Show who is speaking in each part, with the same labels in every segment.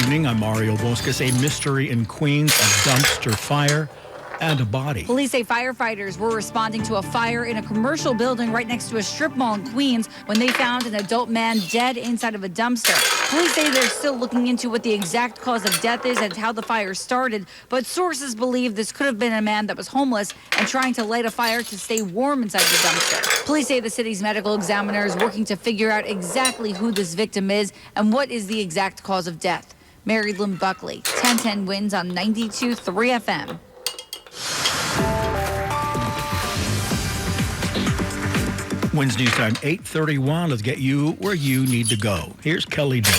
Speaker 1: evening. I'm Mario Boscas. A mystery in Queens, a dumpster fire, and a body.
Speaker 2: Police say firefighters were responding to a fire in a commercial building right next to a strip mall in Queens when they found an adult man dead inside of a dumpster. Police say they're still looking into what the exact cause of death is and how the fire started, but sources believe this could have been a man that was homeless and trying to light a fire to stay warm inside the dumpster. Police say the city's medical examiner is working to figure out exactly who this victim is and what is the exact cause of death. Mary Lynn Buckley, 1010 wins on 92.3 FM.
Speaker 1: Wins News Time, 8:31. Let's get you where you need to go. Here's Kelly Dillon.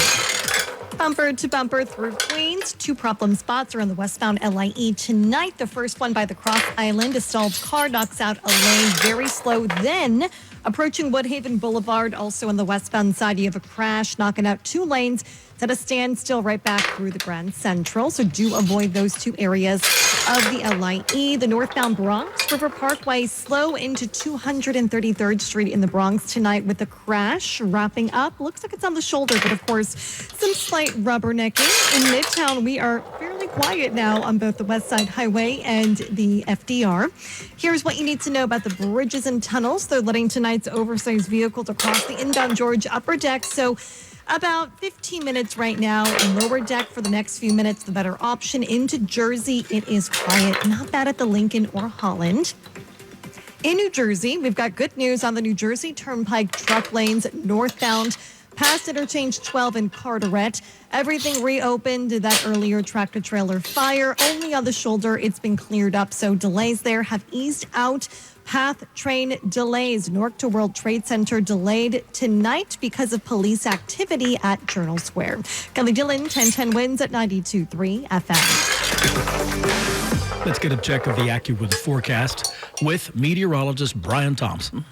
Speaker 3: Bumper to bumper through Queens. Two problem spots are on the westbound LIE tonight. The first one by the Cross Island. A stalled car knocks out a lane, very slow. Then, approaching Woodhaven Boulevard, also on the westbound side, you have a crash knocking out two lanes. It's at a standstill right back through the Grand Central, so do avoid those two areas of the LIE. The northbound Bronx River Parkway slow into 233rd Street in the Bronx tonight with a crash wrapping up. Looks like it's on the shoulder, but of course, some slight rubbernecking. In Midtown, we are fairly quiet now on both the West Side Highway and the FDR. Here's what you need to know about the bridges and tunnels. They're letting tonight's oversized vehicles across the inbound George upper deck, so about 15 minutes right now. Lower deck for the next few minutes, the better option. Into Jersey, it is quiet. Not bad at the Lincoln or Holland. In New Jersey, we've got good news on the New Jersey Turnpike truck lanes northbound past Interchange 12 in Carteret. Everything reopened. That earlier tractor-trailer fire, only on the shoulder, it's been cleared up, so delays there have eased out. Path train delays. Newark to World Trade Center delayed tonight because of police activity at Journal Square. Kelly Dillon, 1010 wins at 92.3 FM.
Speaker 1: Let's get a check of the AccuWeather forecast with meteorologist Brian Thompson.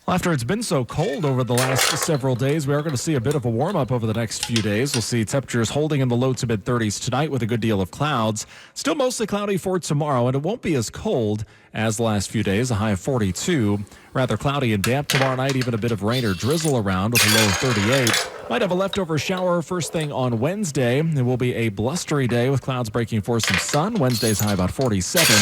Speaker 4: Well, after it's been so cold over the last several days, we are going to see a bit of a warm-up over the next few days. We'll see temperatures holding in the low to mid-30s tonight with a good deal of clouds. Still mostly cloudy for tomorrow, and it won't be as cold as the last few days, a high of 42. Rather cloudy and damp tomorrow night, even a bit of rain or drizzle around with a low of 38. Might have a leftover shower first thing on Wednesday. It will be a blustery day with clouds breaking for some sun. Wednesday's high about 47.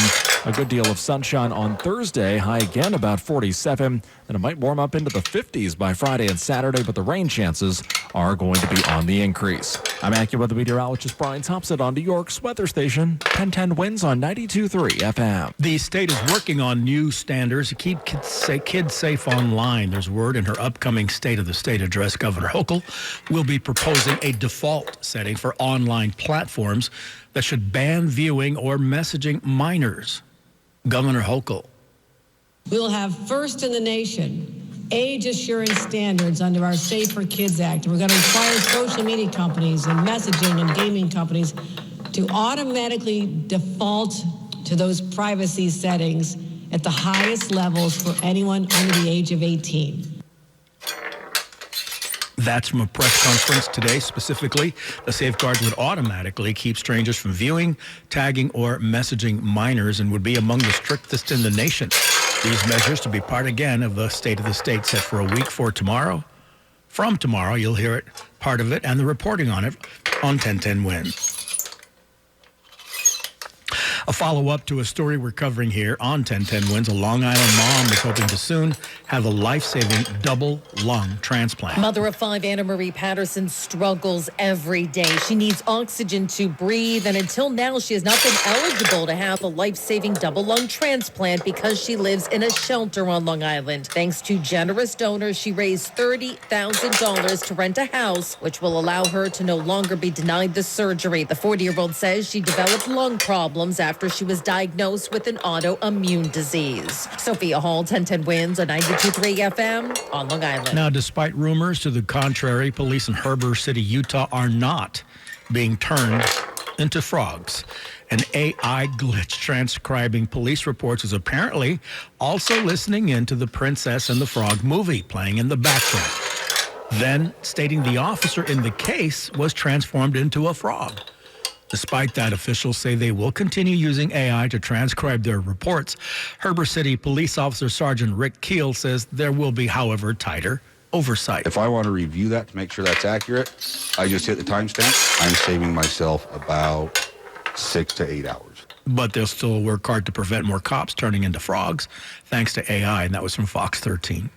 Speaker 4: A good deal of sunshine on Thursday, high again about 47. And it might warm up into the 50s by Friday and Saturday, but the rain chances are going to be on the increase. I'm AccuWeather meteorologist Brian Thompson on New York's weather station. 1010 wins on 92.3 FM.
Speaker 1: The state is working on new standards to keep kids safe online. There's word in her upcoming State of the State address. Governor Hochul will be proposing a default setting for online platforms that should ban viewing or messaging minors. Governor Hochul.
Speaker 5: We will have first in the nation age assurance standards under our Safe for Kids Act. And we're going to require social media companies and messaging and gaming companies to automatically default to those privacy settings at the highest levels for anyone under the age of 18.
Speaker 1: That's from a press conference today. Specifically, the safeguards would automatically keep strangers from viewing, tagging, or messaging minors and would be among the strictest in the nation. These measures to be part again of the State of the State set for a week for tomorrow. From tomorrow, you'll hear it, part of it, and the reporting on it on 1010 Wins. A follow-up to a story we're covering here on 1010 Wins. A Long Island mom is hoping to soon have a life-saving double lung transplant.
Speaker 6: Mother of 5, Anna Marie Patterson, struggles every day. She needs oxygen to breathe, and until now, she has not been eligible to have a life-saving double lung transplant because she lives in a shelter on Long Island. Thanks to generous donors, she raised $30,000 to rent a house, which will allow her to no longer be denied the surgery. The 40-year-old says she developed lung problems after she was diagnosed with an autoimmune disease. Sophia Hall, 1010 wins on 92.3 FM on Long Island.
Speaker 1: Now, despite rumors to the contrary, police in Heber City, Utah are not being turned into frogs. An AI glitch transcribing police reports is apparently also listening in to the Princess and the Frog movie playing in the background, then stating the officer in the case was transformed into a frog. Despite that, officials say they will continue using AI to transcribe their reports. Heber City Police Officer Sergeant Rick Keel says there will be, however, tighter oversight.
Speaker 7: If I want to review that to make sure that's accurate, I just hit the timestamp. I'm saving myself about 6 to 8 hours.
Speaker 1: But they'll still work hard to prevent more cops turning into frogs, thanks to AI, and that was from Fox 13.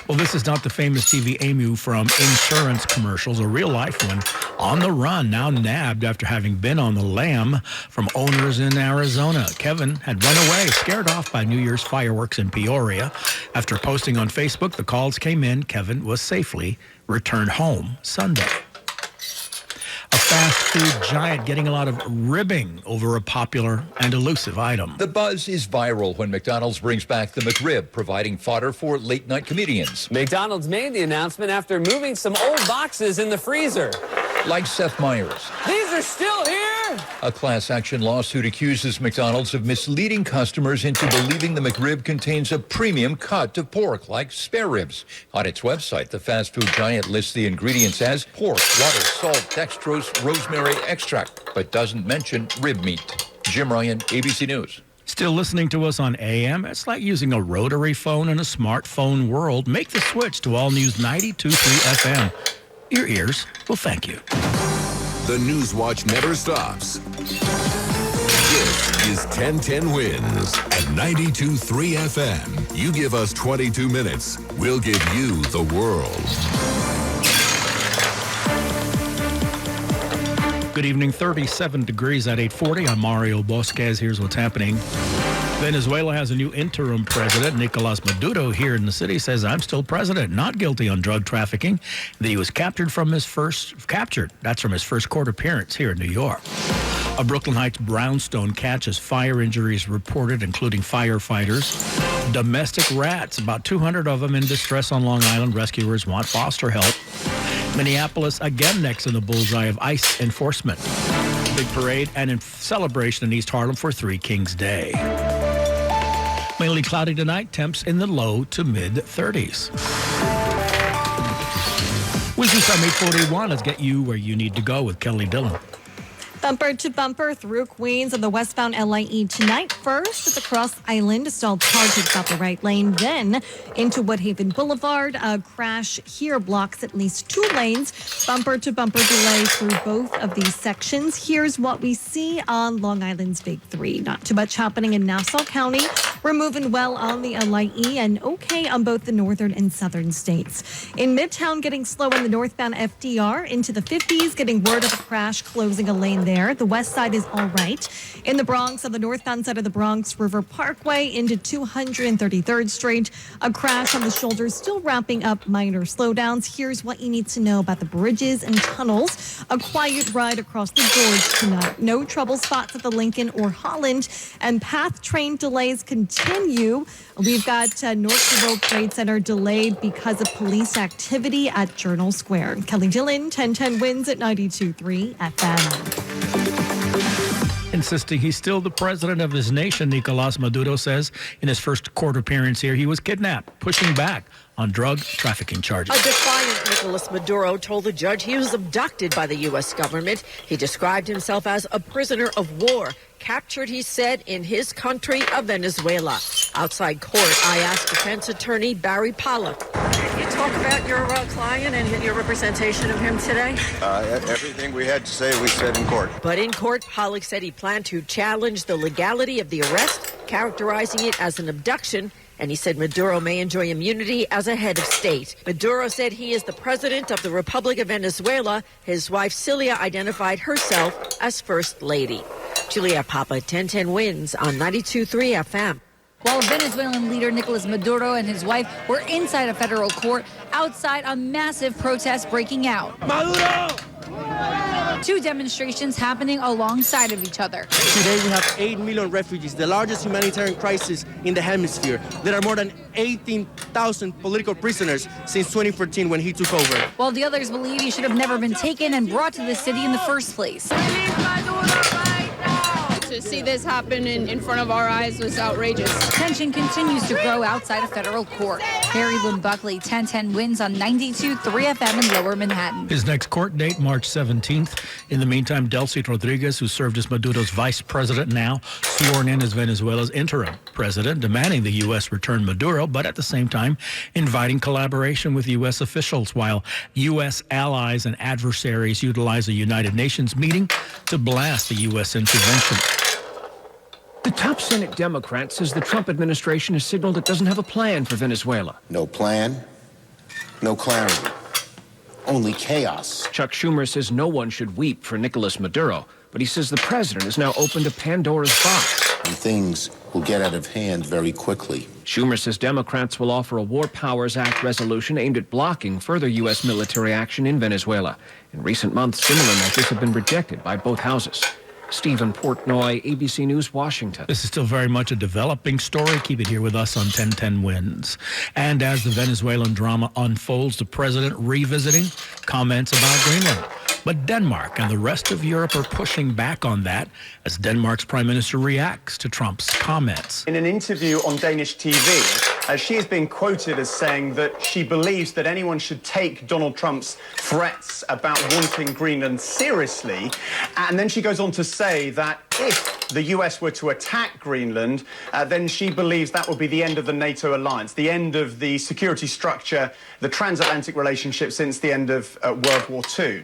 Speaker 1: Well, this is not the famous TV emu from insurance commercials, a real-life one, on the run, now nabbed after having been on the lam from owners in Arizona. Kevin had run away, scared off by New Year's fireworks in Peoria. After posting on Facebook, the calls came in. Kevin was safely returned home Sunday. A fast food giant getting a lot of ribbing over a popular and elusive item.
Speaker 8: The buzz is viral when McDonald's brings back the McRib, providing fodder for late-night comedians.
Speaker 9: McDonald's made the announcement after moving some old boxes in the freezer.
Speaker 8: Like Seth Meyers.
Speaker 9: These are still here?
Speaker 8: A class action lawsuit accuses McDonald's of misleading customers into believing the McRib contains a premium cut of pork, like spare ribs. On its website, the fast food giant lists the ingredients as pork, water, salt, dextrose, rosemary extract, but doesn't mention rib meat. Jim Ryan, ABC News.
Speaker 1: Still listening to us on AM? It's like using a rotary phone in a smartphone world. Make the switch to All News 92.3 FM. Your ears will thank you.
Speaker 10: The News Watch never stops. This is 1010 Wins at 92.3 FM. You give us 22 minutes, we'll give you the world.
Speaker 1: Good evening, 37 degrees at 8:40. I'm Mario Bosquez. Here's what's happening. Venezuela has a new interim president. Nicolas Maduro here in the city says, I'm still president, not guilty on drug trafficking. That he was captured. That's from his first court appearance here in New York. A Brooklyn Heights brownstone catches fire injuries reported, including firefighters. Domestic rats, about 200 of them in distress on Long Island. Rescuers want foster help. Minneapolis again next in the bullseye of ICE enforcement. Big parade and in celebration in East Harlem for Three Kings Day. Mainly cloudy tonight, temps in the low to mid-30s. Wisdom Summit 841, let's get you where you need to go with Kelly Dillon.
Speaker 3: Bumper to bumper through Queens on the westbound LIE tonight. First, at the Cross Island, a stalled car takes out the right lane. Then into Woodhaven Boulevard. A crash here blocks at least 2 lanes. Bumper to bumper delay through both of these sections. Here's what we see on Long Island's Big 3. Not too much happening in Nassau County. We're moving well on the LIE and okay on both the northern and southern states. In Midtown, getting slow in the northbound FDR into the 50s. Getting word of a crash closing a lane there. The west side is all right. In the Bronx, on the northbound side of the Bronx, River Parkway into 233rd Street. A crash on the shoulder, still wrapping up minor slowdowns. Here's what you need to know about the bridges and tunnels. A quiet ride across the gorge tonight. No trouble spots at the Lincoln or Holland. And PATH train delays continue. We've got North World Trade Center delayed because of police activity at Journal Square. Kelly Dillon, 1010 Wins at 92.3 FM.
Speaker 1: Insisting he's still the president of his nation, Nicolas Maduro says in his first court appearance here, he was kidnapped, pushing back on drug trafficking charges.
Speaker 11: A defiant Nicolas Maduro told the judge he was abducted by the U.S. government. He described himself as a prisoner of war, captured, he said, in his country of Venezuela. Outside court, I asked defense attorney Barry Pollack. Can you talk about your client and your representation of him today?
Speaker 12: Everything we had to say, we said in court.
Speaker 11: But in court, Pollack said he planned to challenge the legality of the arrest, characterizing it as an abduction. And he said Maduro may enjoy immunity as a head of state. Maduro said he is the president of the Republic of Venezuela. His wife, Cilia, identified herself as First Lady. Julia Papa, 1010 Wins on 92.3 FM.
Speaker 2: While Venezuelan leader Nicolas Maduro and his wife were inside a federal court, outside a massive protest breaking out.
Speaker 13: Maduro!
Speaker 2: 2 demonstrations happening alongside of each other.
Speaker 13: Today we have 8 million refugees, the largest humanitarian crisis in the hemisphere. There are more than 18,000 political prisoners since 2014 when he took over.
Speaker 2: While the others believe he should have never been taken and brought to the city in the first place.
Speaker 14: to see this happen in front of our eyes was outrageous.
Speaker 2: Tension continues to grow outside of federal court. Harry Lynn Buckley, 1010 wins on 92.3 FM in Lower Manhattan.
Speaker 1: His next court date, March 17th. In the meantime, Delcy Rodriguez, who served as Maduro's vice president, now sworn in as Venezuela's interim president, demanding the U.S. return Maduro, but at the same time inviting collaboration with U.S. officials while U.S. allies and adversaries utilize a United Nations meeting to blast the U.S. intervention.
Speaker 15: The top Senate Democrat says the Trump administration has signaled it doesn't have a plan for Venezuela.
Speaker 16: No plan, no clarity, only chaos.
Speaker 15: Chuck Schumer says no one should weep for Nicolas Maduro, but he says the president has now opened a Pandora's box.
Speaker 16: And things will get out of hand very quickly.
Speaker 15: Schumer says Democrats will offer a War Powers Act resolution aimed at blocking further U.S. military action in Venezuela. In recent months, similar measures have been rejected by both houses. Stephen Portnoy, ABC News, Washington.
Speaker 1: This is still very much a developing story. Keep it here with us on 1010 Wins. And as the Venezuelan drama unfolds, the president revisiting comments about Greenland. But Denmark and the rest of Europe are pushing back on that as Denmark's prime minister reacts to Trump's comments.
Speaker 17: In an interview on Danish TV, she has been quoted as saying that she believes that anyone should take Donald Trump's threats about wanting Greenland seriously. And then she goes on to say that if the US were to attack Greenland, then she believes that would be the end of the NATO alliance, the end of the security structure, the transatlantic relationship since the end of World War II.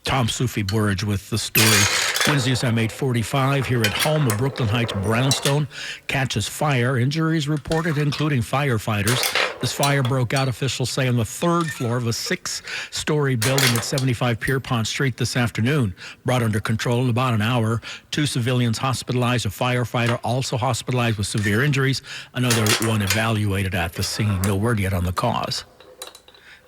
Speaker 1: Tom Sufi Burridge with the story. Wednesday, I'm 8:45 here at home. A Brooklyn Heights brownstone catches fire. Injuries reported, including firefighters. This fire broke out, officials say, on the third floor of a 6-story building at 75 Pierpont Street this afternoon. Brought under control in about an hour. 2 civilians hospitalized. A firefighter also hospitalized with severe injuries. Another one evaluated at the scene. No word yet on the cause.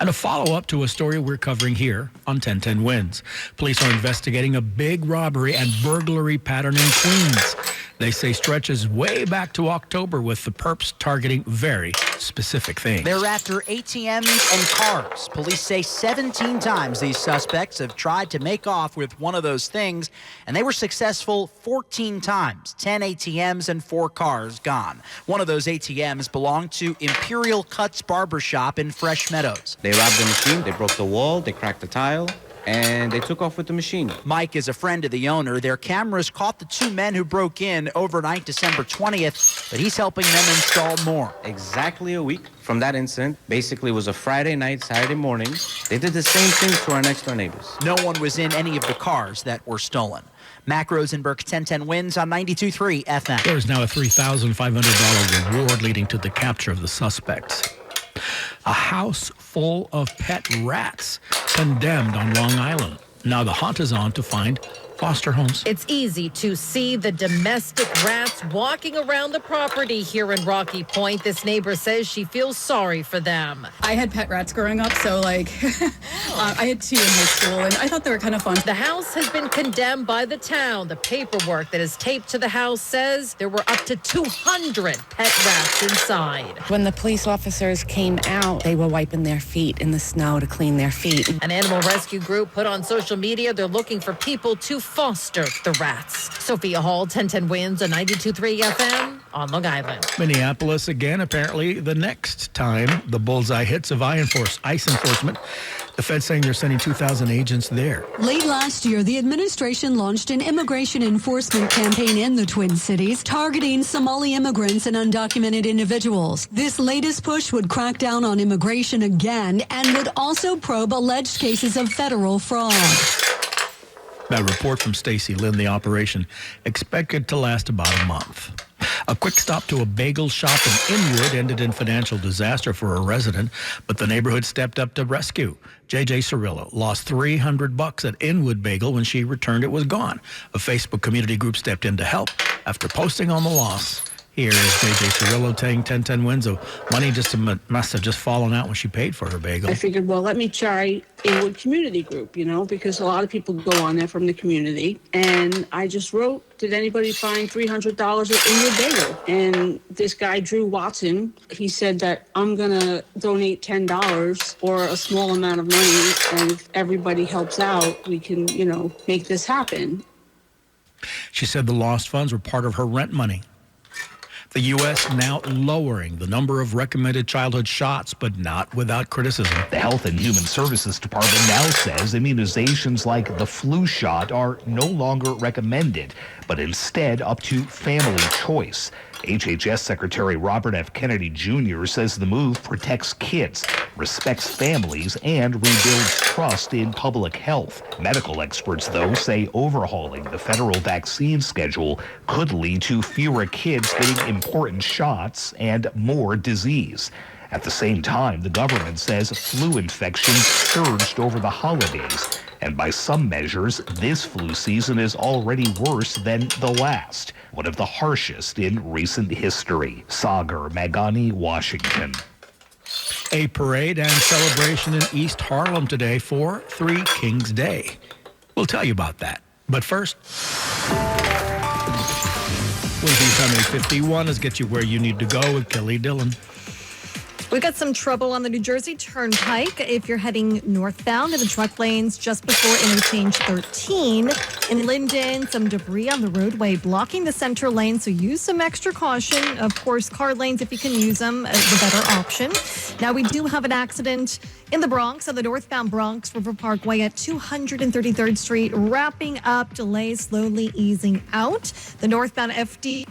Speaker 1: And a follow-up to a story we're covering here on 1010 Wins. Police are investigating a big robbery and burglary pattern in Queens. They say stretches way back to October, with the perps targeting very specific things.
Speaker 18: They're after ATMs and cars. Police say 17 times these suspects have tried to make off with one of those things, and they were successful 14 times. 10 ATMs and 4 cars gone. One of those ATMs belonged to Imperial Cuts Barbershop in Fresh Meadows.
Speaker 19: They robbed the machine, they broke the wall, they cracked the tile, and they took off with the machine.
Speaker 18: Mike is a friend of the owner. Their cameras caught the 2 men who broke in overnight December 20th, but he's helping them install more.
Speaker 19: Exactly a week from that incident. Basically, it was a Friday night, Saturday morning. They did the same thing to our next door neighbors.
Speaker 18: No one was in any of the cars that were stolen. Mac Rosenberg, 1010 Wins on 92.3 FM.
Speaker 1: There is now a $3,500 reward leading to the capture of the suspects. A house full of pet rats condemned on Long Island. Now the hunt is on to find foster homes.
Speaker 6: It's easy to see the domestic rats walking around the property here in Rocky Point. This neighbor says she feels sorry for them.
Speaker 14: I had pet rats growing up, so I had 2 in high school, and I thought they were kind of fun.
Speaker 6: The house has been condemned by the town. The paperwork that is taped to the house says there were up to 200 pet rats inside.
Speaker 20: When the police officers came out, they were wiping their feet in the snow to clean their feet.
Speaker 6: An animal rescue group put on social media they're looking for people to foster the rats. Sophia Hall, 1010 Wins on 92.3 FM on Long Island.
Speaker 1: Minneapolis again, apparently the next time the bullseye hits of ice enforcement. The Fed saying they're sending 2,000 agents there.
Speaker 21: Late last year, the administration launched an immigration enforcement campaign in the Twin Cities, targeting Somali immigrants and undocumented individuals. This latest push would crack down on immigration again and would also probe alleged cases of federal fraud.
Speaker 1: That report from Stacy Lynn, the operation expected to last about a month. A quick stop to a bagel shop in Inwood ended in financial disaster for a resident, but the neighborhood stepped up to rescue. J.J. Cirillo lost $300 at Inwood Bagel. When she returned, it was gone. A Facebook community group stepped in to help after posting on the loss. Here is J.J. Cirillo saying 1010 Wins of money must have just fallen out when she paid for her bagel.
Speaker 22: I figured, well, let me try Inwood Community Group, because a lot of people go on there from the community. And I just wrote, did anybody find $300 at Inwood Bagel? And this guy, Drew Watson, he said that I'm going to donate $10 or a small amount of money. And if everybody helps out, we can, make this happen.
Speaker 1: She said the lost funds were part of her rent money. The U.S. now lowering the number of recommended childhood shots, but not without criticism.
Speaker 4: The Health and Human Services Department now says immunizations like the flu shot are no longer recommended, but instead up to family choice. HHS Secretary Robert F. Kennedy Jr. says the move protects kids, respects families, and rebuilds trust in public health. Medical experts, though, say overhauling the federal vaccine schedule could lead to fewer kids getting important shots and more disease. At the same time, the government says flu infections surged over the holidays, and by some measures, this flu season is already worse than the last, one of the harshest in recent history. Sagar Magani, Washington.
Speaker 1: A parade and celebration in East Harlem today for Three Kings Day. We'll tell you about that. But first, Wednesday, Sunday 51 is Get You Where You Need to Go with Kelly Dillon.
Speaker 3: We got some trouble on the New Jersey Turnpike if you're heading northbound in the truck lanes just before interchange 13. In Linden, some debris on the roadway blocking the center lane, so use some extra caution. Of course, car lanes, if you can use them, is the better option. Now, we do have an accident in the Bronx, on the northbound Bronx River Parkway at 233rd Street, wrapping up, delays slowly easing out. The northbound FD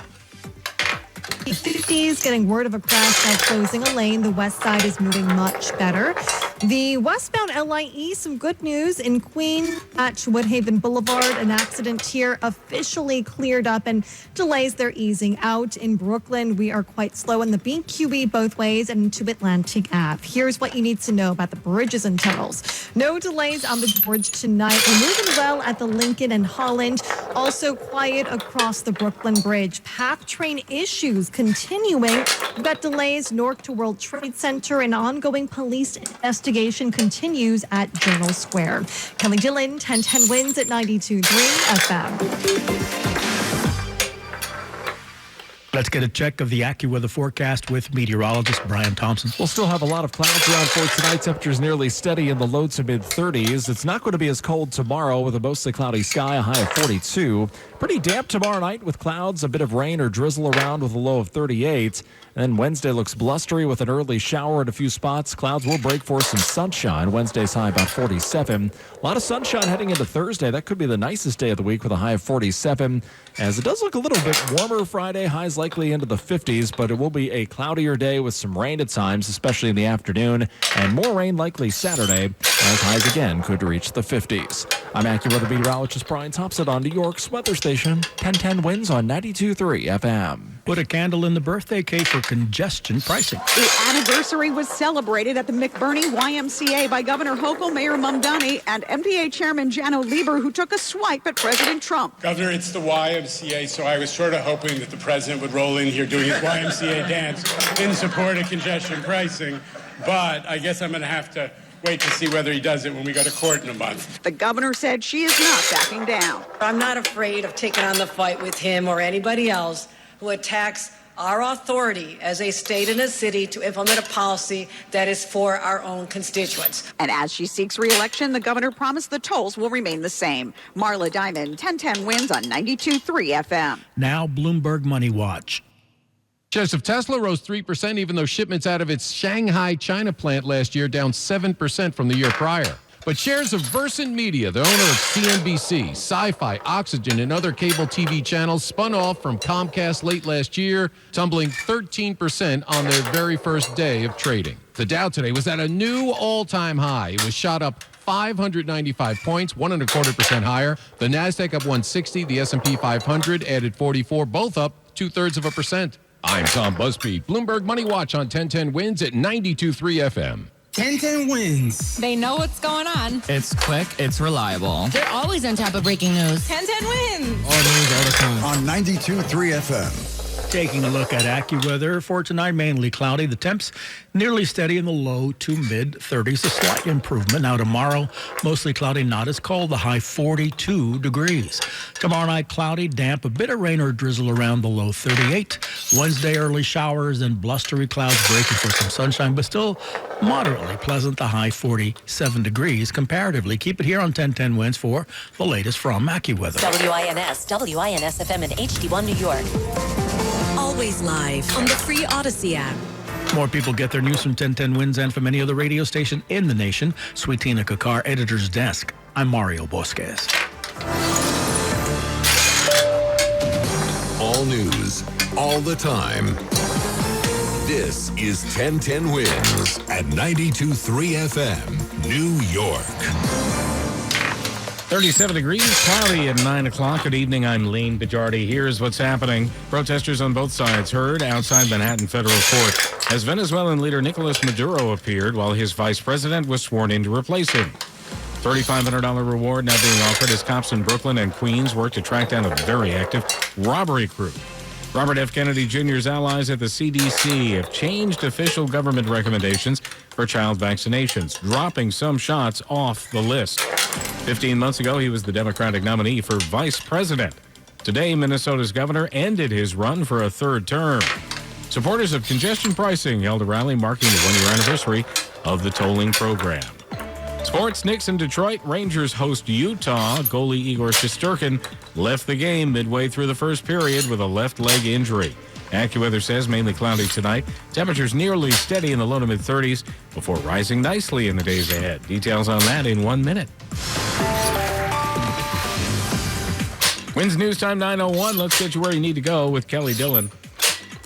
Speaker 3: 50s getting word of a crash now closing a lane. The west side is moving much better. The westbound LIE, some good news in Queens at Woodhaven Boulevard. An accident here officially cleared up and delays they're easing out. In Brooklyn, we are quite slow in the BQE both ways and into Atlantic Ave. Here's what you need to know about the bridges and tunnels. No delays on the bridge tonight. We're moving well at the Lincoln and Holland. Also quiet across the Brooklyn Bridge. PATH train issues continuing. We've got delays north to World Trade Center. An ongoing police investigation continues at Journal Square. Kelly Dillon, 1010 wins at 92.3 FM.
Speaker 1: Let's get a check of the AccuWeather forecast with meteorologist Brian Thompson.
Speaker 5: We'll still have a lot of clouds around for tonight. Temperatures nearly steady in the low to mid-30s. It's not going to be as cold tomorrow with a mostly cloudy sky, a high of 42. Pretty damp tomorrow night with clouds, a bit of rain or drizzle around with a low of 38. And then Wednesday looks blustery with an early shower at a few spots. Clouds will break for some sunshine. Wednesday's high about 47. A lot of sunshine heading into Thursday. That could be the nicest day of the week with a high of 47. As it does look a little bit warmer Friday, highs likely into the 50s, but it will be a cloudier day with some rain at times, especially in the afternoon, and more rain likely Saturday, as highs again could reach the 50s. I'm AccuWeather meteorologist Brian Thompson on New York's weather station, 1010 wins on 92.3 FM.
Speaker 1: Put a candle in the birthday cake for congestion pricing.
Speaker 23: The anniversary was celebrated at the McBurney YMCA by Governor Hochul, Mayor Mamdani, and MTA Chairman Janno Lieber, who took a swipe at President Trump.
Speaker 24: Governor, it's the YMCA, so I was sort of hoping that the president would roll in here doing his YMCA dance in support of congestion pricing, but I guess I'm going to have to wait to see whether he does it when we go to court in a month.
Speaker 23: The governor said she is not backing down.
Speaker 25: I'm not afraid of taking on the fight with him or anybody else who attacks our authority as a state and a city to implement a policy that is for our own constituents.
Speaker 23: And as she seeks re-election, the governor promised the tolls will remain the same. Marla Diamond, 1010 wins on 92.3 FM.
Speaker 1: Now Bloomberg Money Watch.
Speaker 26: Shares of Tesla rose 3%, even though shipments out of its Shanghai, China plant last year down 7% from the year prior. But shares of Versant Media, the owner of CNBC, Sci-Fi, Oxygen, and other cable TV channels, spun off from Comcast late last year, tumbling 13% on their very first day of trading. The Dow today was at a new all-time high. It was shot up 595 points, 1.25% higher. The Nasdaq up 160, the S&P 500 added 44, both up 0.2%. I'm Tom Busby. Bloomberg Money Watch on 1010 wins at 92.3 FM.
Speaker 27: 1010 wins.
Speaker 28: They know what's going on.
Speaker 27: It's quick, it's reliable.
Speaker 28: They're always on top of breaking news. 1010 wins.
Speaker 27: All news all the time.
Speaker 29: On 92.3 FM.
Speaker 1: Taking a look at AccuWeather for tonight, mainly cloudy. The temps nearly steady in the low to mid 30s, a slight improvement. Now tomorrow, mostly cloudy, not as cold, the high 42 degrees. Tomorrow night, cloudy, damp, a bit of rain or drizzle around the low 38. Wednesday, early showers and blustery clouds breaking for some sunshine, but still moderately pleasant, the high 47 degrees comparatively. Keep it here on 1010 Winds for the latest from AccuWeather.
Speaker 7: WINS FM in HD1 New York. Always live on the free Odyssey app.
Speaker 1: More people get their news from 1010 Winds and from any other radio station in the nation. Sweet Tina Kakar, Editor's Desk. I'm Mario Bosquez.
Speaker 8: All news, all the time. This is 1010 Winds at 92.3 FM, New York.
Speaker 9: 37 degrees, cloudy at 9 o'clock. Good evening, I'm Lean Bajardi. Here's what's happening. Protesters on both sides heard outside Manhattan Federal Court as Venezuelan leader Nicolas Maduro appeared while his vice president was sworn in to replace him. $3,500 reward now being offered as cops in Brooklyn and Queens work to track down a very active robbery crew. Robert F. Kennedy Jr.'s allies at the CDC have changed official government recommendations for child vaccinations, dropping some shots off the list. 15 months ago, he was the Democratic nominee for vice president. Today, Minnesota's governor ended his run for a third term. Supporters of congestion pricing held a rally marking the one-year anniversary of the tolling program. Sports, Knicks in Detroit. Rangers host Utah. Goalie Igor Shesterkin left the game midway through the first period with a left leg injury. AccuWeather says mainly cloudy tonight. Temperatures nearly steady in the low to mid 30s before rising nicely in the days ahead. Details on that in 1 minute. Winds News Time 9:01. Let's get you where you need to go with Kelly Dillon.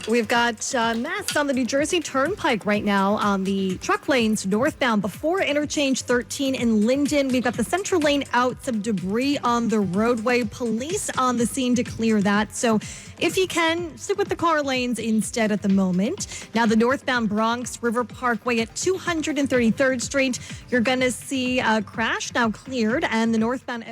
Speaker 3: We've got mess on the New Jersey Turnpike right now on the truck lanes northbound before interchange 13 in Linden. We've got the central lane out, some debris on the roadway. Police on the scene to clear that. So if you can, stick with the car lanes instead at the moment. Now the northbound Bronx River Parkway at 233rd Street, you're going to see a crash now cleared, and the northbound